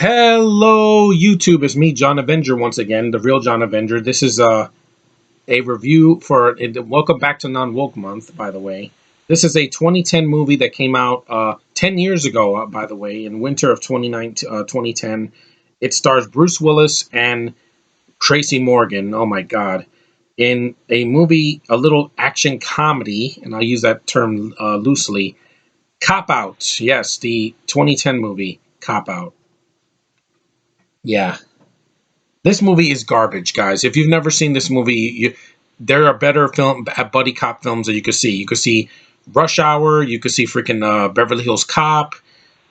Hello, YouTube. It's me, John Avenger, once again, the real John Avenger. This is a review for. Welcome back to Non-Woke Month, by the way. This is a 2010 movie that came out 10 years ago, by the way, in winter of 2010. It stars Bruce Willis and Tracy Morgan. Oh my God. In a movie, a little action comedy, and I'll use that term loosely. Cop Out. Yes, the 2010 movie, Cop Out. Yeah. This movie is garbage, guys. If you've never seen this movie, there are better buddy cop films that you could see. You could see Rush Hour. You could see freaking Beverly Hills Cop.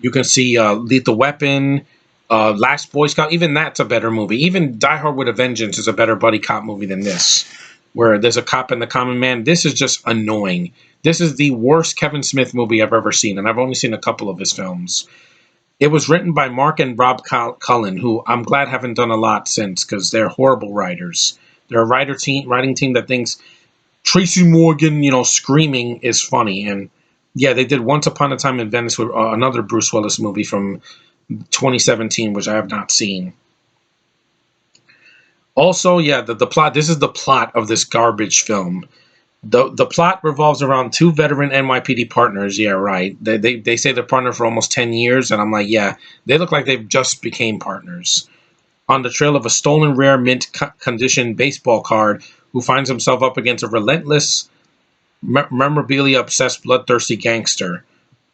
You can see Lethal Weapon, Last Boy Scout. Even that's a better movie. Even Die Hard with a Vengeance is a better buddy cop movie than this, where there's a cop and the common man. This is just annoying. This is the worst Kevin Smith movie I've ever seen, and I've only seen a couple of his films. It was written by Mark and Rob Cullen, who I'm glad haven't done a lot since because they're horrible writers. They're a writing team that thinks Tracy Morgan, screaming is funny. And yeah, they did Once Upon a Time in Venice with another Bruce Willis movie from 2017, which I have not seen. Also, yeah, the plot. This is the plot of this garbage film. The plot revolves around two veteran NYPD partners. Yeah, right. They say they're partner for almost 10 years, and I'm like, yeah, they look like they've just became partners. On the trail of a stolen rare mint condition baseball card who finds himself up against a relentless, memorabilia-obsessed, bloodthirsty gangster.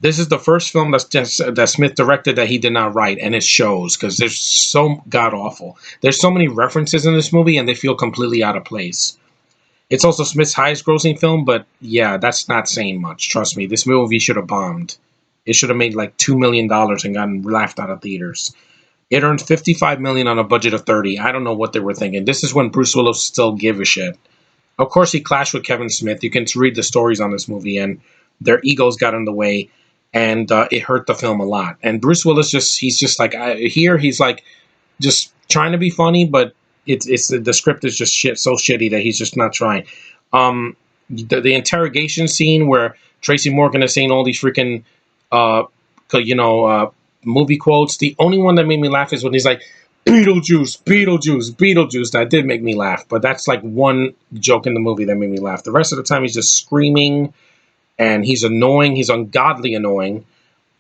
This is the first film that Smith directed that he did not write, and it shows because they're so god-awful. There's so many references in this movie, and they feel completely out of place. It's also Smith's highest grossing film, but yeah, that's not saying much. Trust me, this movie should have bombed. It should have made like $2 million and gotten laughed out of theaters. It earned $55 million on a budget of 30. I don't know what they were thinking. This is when Bruce Willis still give a shit. Of course, he clashed with Kevin Smith. You can read the stories on this movie, and their egos got in the way, and it hurt the film a lot. And Bruce Willis he's just like, he's like just trying to be funny, but it's the script is just so shitty that he's just not trying. The interrogation scene where Tracy Morgan is saying all these freaking movie quotes. The only one that made me laugh is when he's like, Beetlejuice, Beetlejuice, Beetlejuice. That did make me laugh, but that's like one joke in the movie that made me laugh. The rest of the time he's just screaming and he's annoying. He's ungodly annoying.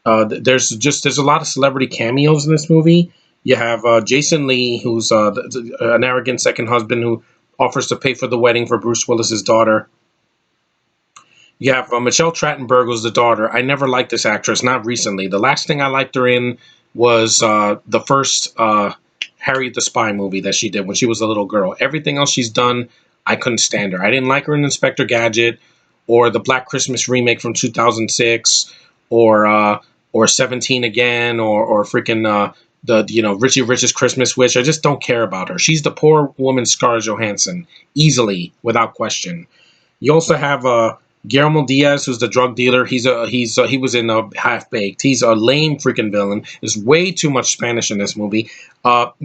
There's a lot of celebrity cameos in this movie. You have Jason Lee, who's an arrogant second husband who offers to pay for the wedding for Bruce Willis's daughter. You have Michelle Trachtenberg, who's the daughter. I never liked this actress, not recently. The last thing I liked her in was the first Harriet the Spy movie that she did when she was a little girl. Everything else she's done, I couldn't stand her. I didn't like her in Inspector Gadget or the Black Christmas remake from 2006 or 17 Again or freaking Richie Rich's Christmas Wish. I just don't care about her. She's the poor woman Scarlett Johansson, easily, without question. You also have Guillermo Diaz, who's the drug dealer. He was in Half Baked. He's a lame freaking villain. There's way too much Spanish in this movie.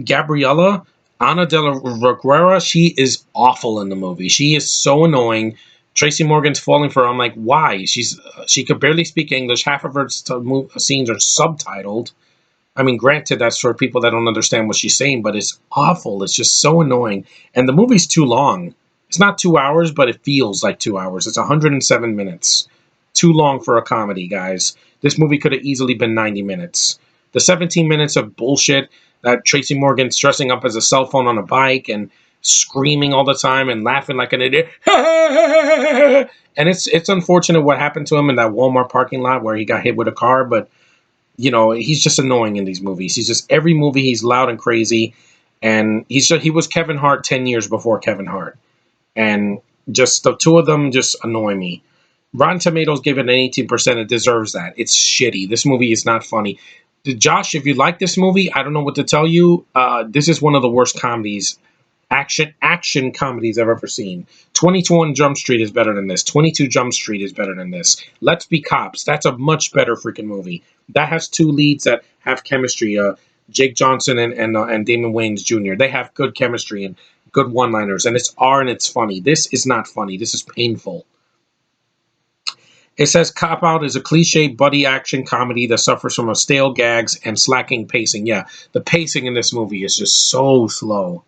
Gabriela Ana de la Reguera, she is awful in the movie. She is so annoying. Tracy Morgan's falling for her. I'm like, why? She could barely speak English. Half of her scenes are subtitled. I mean, granted, that's for people that don't understand what she's saying, but it's awful. It's just so annoying. And the movie's too long. It's not 2 hours, but it feels like 2 hours. It's 107 minutes. Too long for a comedy, guys. This movie could have easily been 90 minutes. The 17 minutes of bullshit that Tracy Morgan's dressing up as a cell phone on a bike and screaming all the time and laughing like an idiot. And it's unfortunate what happened to him in that Walmart parking lot where he got hit with a car, but he's just annoying in these movies. Every movie he's loud and crazy, and he was Kevin Hart 10 years before Kevin Hart. And just the two of them just annoy me. Rotten Tomatoes gave it an 18%. It deserves that. It's shitty. This movie is not funny. Josh, if you like this movie, I don't know what to tell you. This is one of the worst comedies, action comedies I've ever seen. 21 Jump Street is better than this. 22 Jump Street is better than this. Let's Be Cops. That's a much better freaking movie. That has two leads that have chemistry. Jake Johnson and Damon Wayans Jr. They have good chemistry and good one-liners, and it's funny. This is not funny. This is painful. It says Cop Out is a cliche buddy action comedy that suffers from a stale gags and slacking pacing. Yeah, the pacing in this movie is just so slow.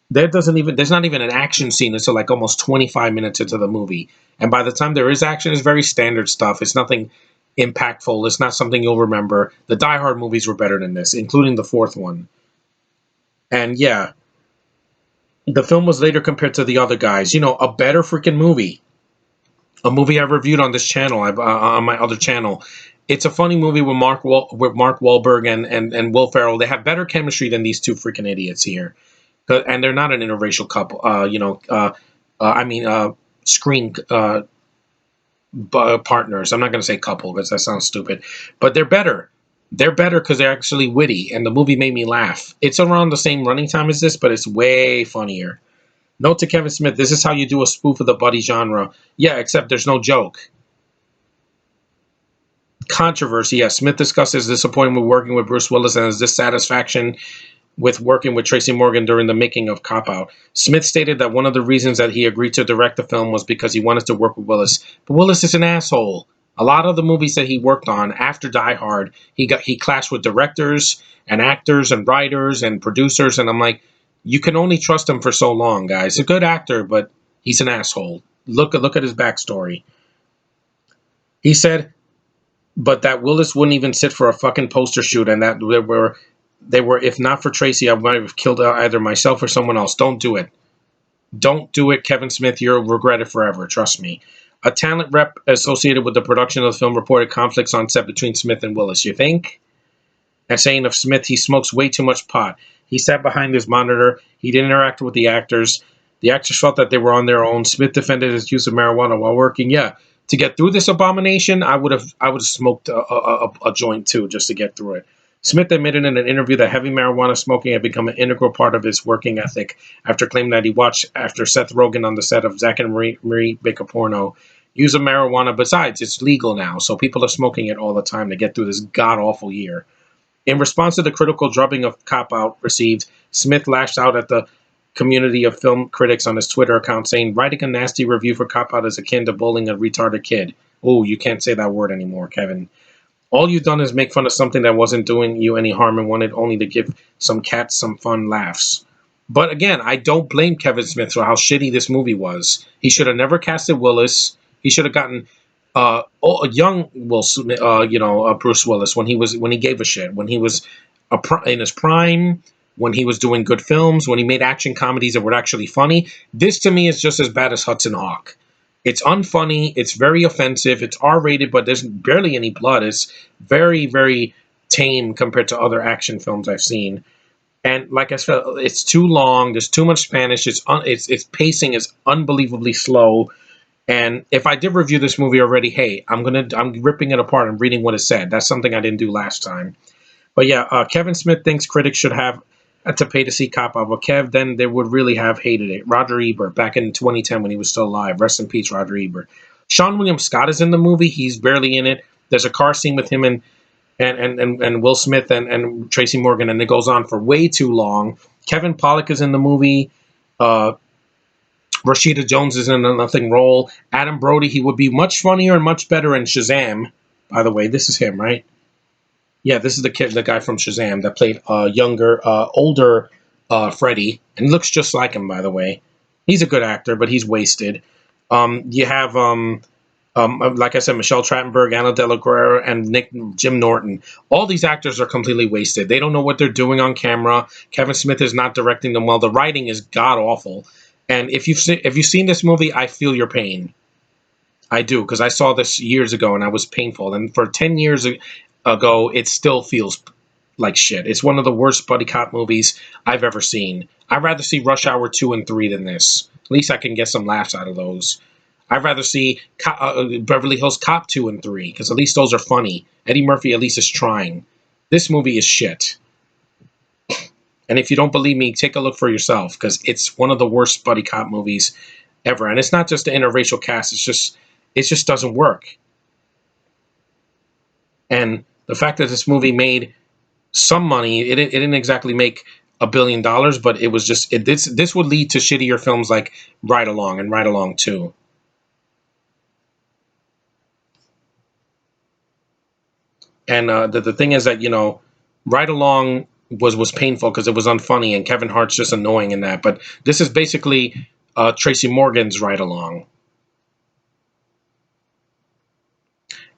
There's not even an action scene until like almost 25 minutes into the movie. And by the time there is action, it's very standard stuff. It's nothing impactful. It's not something you'll remember. The Die Hard movies were better than this, including the fourth one. And yeah, the film was later compared to the other guys. A better freaking movie. A movie I reviewed on this channel, on my other channel. It's a funny movie with Mark Wahlberg and Will Ferrell. They have better chemistry than these two freaking idiots here, and they're not an interracial couple. Screen partners. I'm not going to say couple because that sounds stupid, but they're better. They're better because they're actually witty, and the movie made me laugh. It's around the same running time as this, but it's way funnier. Note to Kevin Smith, this is how you do a spoof of the buddy genre. Yeah, except there's no joke. Controversy. Yeah, Smith discussed his disappointment working with Bruce Willis and his dissatisfaction with working with Tracy Morgan during the making of Cop Out. Smith stated that one of the reasons that he agreed to direct the film was because he wanted to work with Willis. But Willis is an asshole. A lot of the movies that he worked on after Die Hard, he clashed with directors and actors and writers and producers, and I'm like, you can only trust him for so long, guys. He's a good actor, but he's an asshole. Look at his backstory. He said, but that Willis wouldn't even sit for a fucking poster shoot, and that they were, if not for Tracy, I might have killed either myself or someone else. Don't do it. Don't do it, Kevin Smith. You'll regret it forever. Trust me. A talent rep associated with the production of the film reported conflicts on set between Smith and Willis. You think? And saying of Smith, he smokes way too much pot. He sat behind his monitor. He didn't interact with the actors. The actors felt that they were on their own. Smith defended his use of marijuana while working. Yeah, to get through this abomination, I would have smoked a joint too just to get through it. Smith admitted in an interview that heavy marijuana smoking had become an integral part of his working ethic after claiming that he watched after Seth Rogen on the set of Zack and Marie Make a Porno use of marijuana. Besides, it's legal now, so people are smoking it all the time to get through this god-awful year. In response to the critical drubbing of Cop Out received, Smith lashed out at the community of film critics on his Twitter account, saying, writing a nasty review for Cop Out is akin to bullying a retarded kid. Oh, you can't say that word anymore, Kevin. All you've done is make fun of something that wasn't doing you any harm and wanted only to give some cats some fun laughs. But again, I don't blame Kevin Smith for how shitty this movie was. He should have never casted Willis. He should have gotten a young Bruce Willis when he gave a shit, when he was in his prime, when he was doing good films, when he made action comedies that were actually funny. This to me is just as bad as Hudson Hawk. It's unfunny. It's very offensive. It's R-rated, but there's barely any blood. It's very, very tame compared to other action films I've seen. And like I said, it's too long. There's too much Spanish. Its pacing is unbelievably slow. And if I did review this movie already, hey, I'm ripping it apart and reading what it said. That's something I didn't do last time. But yeah, Kevin Smith thinks critics should have to pay to see Cop Out. But Kev, then they would really have hated it. Roger Ebert, back in 2010 when he was still alive. Rest in peace, Roger Ebert. Sean William Scott is in the movie. He's barely in it. There's a car scene with him and Will Smith and Tracy Morgan, and it goes on for way too long. Kevin Pollak is in the movie. Rashida Jones is in a nothing role. Adam Brody, he would be much funnier and much better in Shazam. By the way, this is him, right? Yeah, this is the guy from Shazam that played older Freddy, and he looks just like him. By the way, he's a good actor, but he's wasted. You have like I said, Michelle Trachtenberg, Anna De La Guerra, and Jim Norton. All these actors are completely wasted. They don't know what they're doing on camera. Kevin Smith is not directing them well. The writing is god awful. And if you've seen this movie, I feel your pain. I do, because I saw this years ago and I was painful. And for 10 years ago, it still feels like shit. It's one of the worst buddy cop movies I've ever seen. I'd rather see Rush Hour 2 and 3 than this. At least I can get some laughs out of those. I'd rather see Beverly Hills Cop 2 and 3, because at least those are funny. Eddie Murphy at least is trying. This movie is shit. And if you don't believe me, take a look for yourself, because it's one of the worst buddy cop movies ever. And it's not just the interracial cast. It just doesn't work. And the fact that this movie made some money, it didn't exactly make $1 billion, but it was just, this would lead to shittier films like Ride Along and Ride Along 2. And the thing is that, Ride Along was painful because it was unfunny, and Kevin Hart's just annoying in that. But this is basically Tracy Morgan's Ride Along.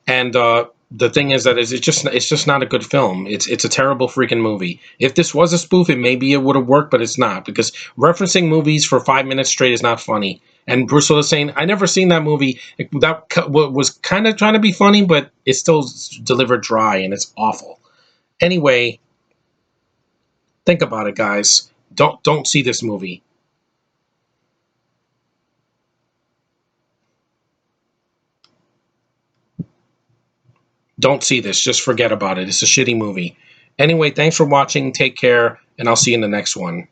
And the thing is that it's just not a good film. It's a terrible freaking movie. If this was a spoof, it would have worked, but it's not, because referencing movies for 5 minutes straight is not funny. And Bruce Willis saying, "I never seen that movie." That was kind of trying to be funny, but it's still delivered dry, and it's awful. Anyway, think about it, guys. Don't see this movie. Don't see this. Just forget about it. It's a shitty movie. Anyway, thanks for watching. Take care, and I'll see you in the next one.